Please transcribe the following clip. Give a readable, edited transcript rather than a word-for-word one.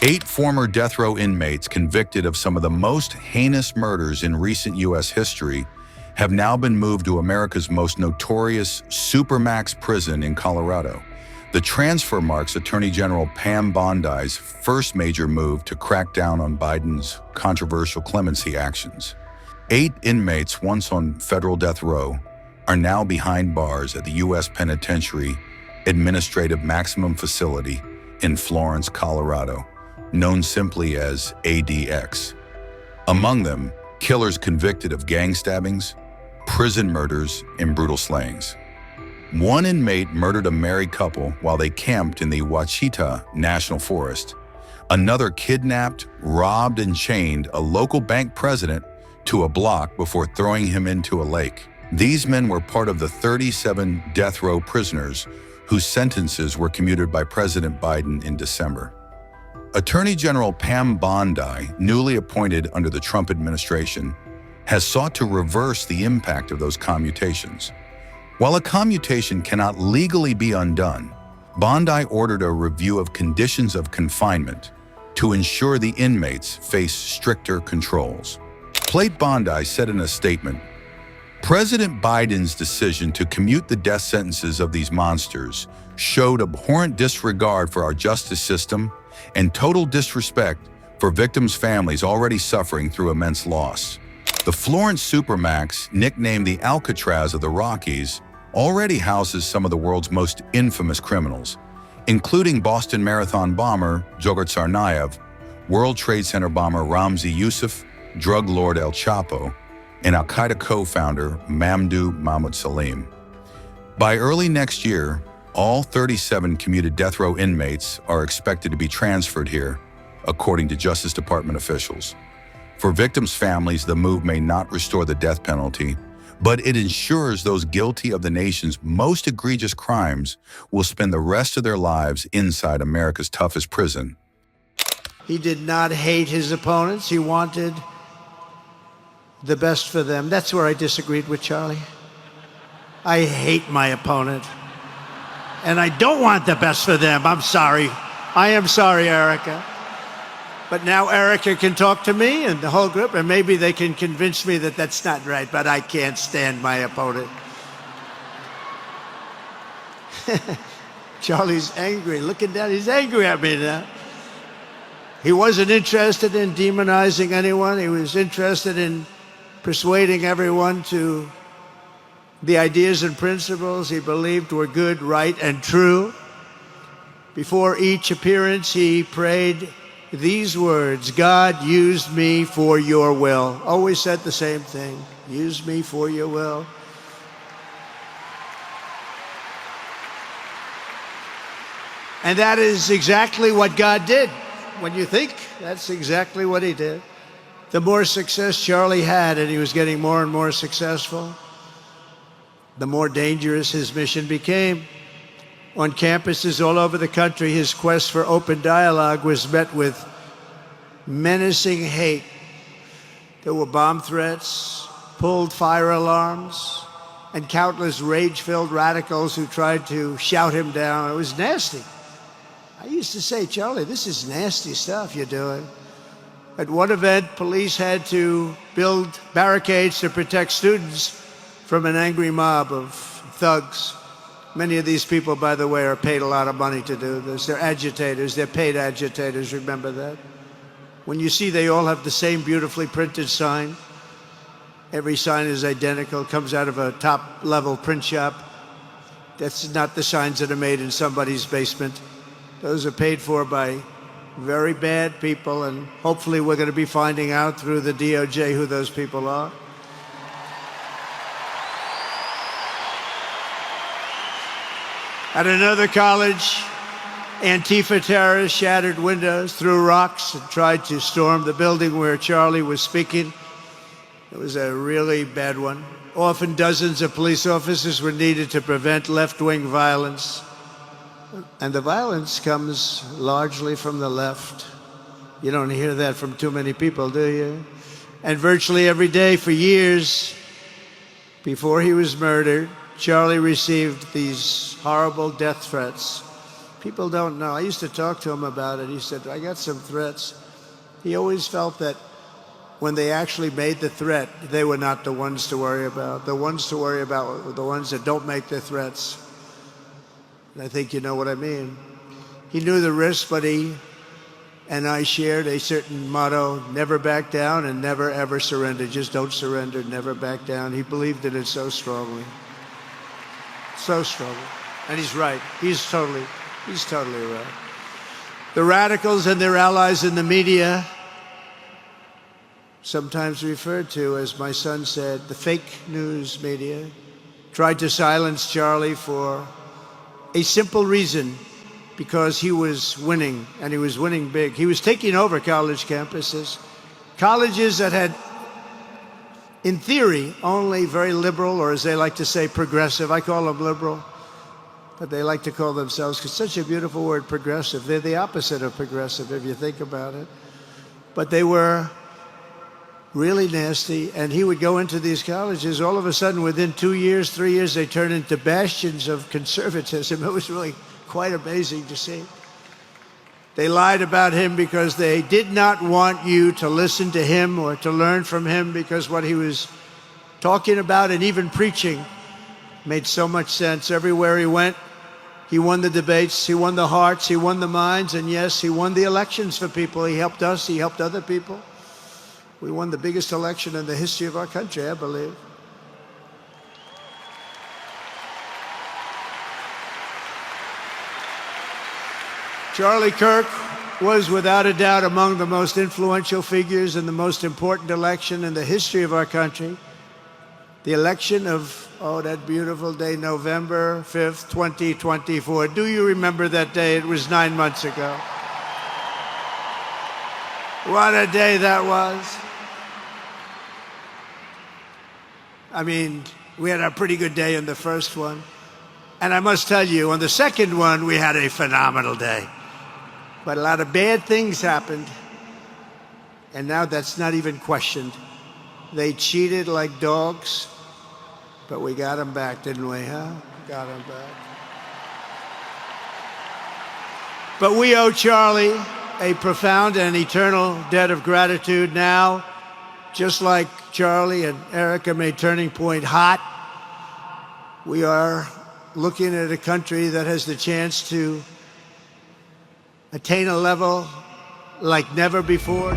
8 former death row inmates convicted of some of the most heinous murders in recent U.S. history have now been moved to America's most notorious Supermax prison in Colorado. The transfer marks Attorney General Pam Bondi's first major move to crack down on Biden's controversial clemency actions. 8 inmates once on federal death row are now behind bars at the U.S. Penitentiary Administrative Maximum Facility in Florence, Colorado, known simply as ADX. Among them, killers convicted of gang stabbings, prison murders, and brutal slayings. One inmate murdered a married couple while they camped in the Ouachita National Forest. Another kidnapped, robbed, and chained a local bank president to a block before throwing him into a lake. These men were part of the 37 death row prisoners whose sentences were commuted by President Biden in December. Attorney General Pam Bondi, newly appointed under the Trump administration, has sought to reverse the impact of those commutations. While a commutation cannot legally be undone, Bondi ordered a review of conditions of confinement to ensure the inmates face stricter controls. Plate Bondi said in a statement, "President Biden's decision to commute the death sentences of these monsters showed abhorrent disregard for our justice system and total disrespect for victims' families already suffering through immense loss. The Florence Supermax, nicknamed the Alcatraz of the Rockies, already houses some of the world's most infamous criminals, including Boston Marathon bomber Dzhokhar Tsarnaev, World Trade Center bomber Ramzi Youssef, drug lord El Chapo, and Al-Qaeda co-founder Mamdouh Mahmoud Salim. By early next year, all 37 commuted death row inmates are expected to be transferred here, according to Justice Department officials. For victims' families, the move may not restore the death penalty, but it ensures those guilty of the nation's most egregious crimes will spend the rest of their lives inside America's toughest prison." He did not hate his opponents. He wanted the best for them. That's where I disagreed with Charlie. I hate my opponent, and I don't want the best for them. I'm sorry. I am sorry, Erica. But now Erica can talk to me and the whole group, and maybe they can convince me that that's not right, but I can't stand my opponent. Charlie's angry. Looking down, he's angry at me now. He wasn't interested in demonizing anyone. He was interested in persuading everyone to the ideas and principles he believed were good, right, and true. Before each appearance, he prayed these words: "God, use me for your will." Always said the same thing: use me for your will. And that is exactly what God did. When you think, that's exactly what he did. The more success Charlie had, and he was getting more and more successful, the more dangerous his mission became. On campuses all over the country, his quest for open dialogue was met with menacing hate. There were bomb threats, pulled fire alarms, and countless rage-filled radicals who tried to shout him down. It was nasty. I used to say, "Charlie, this is nasty stuff you're doing." At one event, police had to build barricades to protect students from an angry mob of thugs. Many of these people, by the way, are paid a lot of money to do this. They're agitators. They're paid agitators. Remember that. When you see they all have the same beautifully printed sign, every sign is identical, comes out of a top-level print shop. That's not the signs that are made in somebody's basement. Those are paid for by very bad people, and hopefully we're going to be finding out through the DOJ who those people are. At another college, Antifa terrorists shattered windows, threw rocks, and tried to storm the building where Charlie was speaking. It was a really bad one. Often dozens of police officers were needed to prevent left-wing violence. And the violence comes largely from the left. You don't hear that from too many people, do you? And virtually every day for years before he was murdered, Charlie received these horrible death threats. People don't know. I used to talk to him about it. He said, I got some threats. He always felt that when they actually made the threat, they were not the ones to worry about. The ones to worry about were the ones that don't make the threats. And I think you know what I mean. He knew the risk, but he and I shared a certain motto: never back down and never ever surrender. Just don't surrender, never back down. He believed in it so strongly. So strongly. And he's right. He's totally right. The radicals and their allies in the media, sometimes referred to, as my son said, the fake news media, tried to silence Charlie for a simple reason: because he was winning, and he was winning big. He was taking over college campuses, colleges that had, in theory, only very liberal, or as they like to say, progressive. I call them liberal, but they like to call themselves, because it's such a beautiful word, progressive. They're the opposite of progressive, if you think about it. But they were really nasty, and he would go into these colleges. All of a sudden, within 2 years, 3 years, they turned into bastions of conservatism. It was really quite amazing to see. They lied about him because they did not want you to listen to him or to learn from him, because what he was talking about and even preaching made so much sense. Everywhere he went, he won the debates, he won the hearts, he won the minds, and yes, he won the elections for people. He helped us, he helped other people. We won the biggest election in the history of our country, I believe. Charlie Kirk was without a doubt among the most influential figures in the most important election in the history of our country. The election of, that beautiful day, November 5th, 2024. Do you remember that day? It was 9 months ago. What a day that was. I mean, we had a pretty good day in the first one. And I must tell you, on the second one, we had a phenomenal day. But a lot of bad things happened. And now that's not even questioned. They cheated like dogs, but we got them back, didn't we, huh? Got them back. But we owe Charlie a profound and eternal debt of gratitude now. Just like Charlie and Erica made Turning Point hot, we are looking at a country that has the chance to attain a level like never before.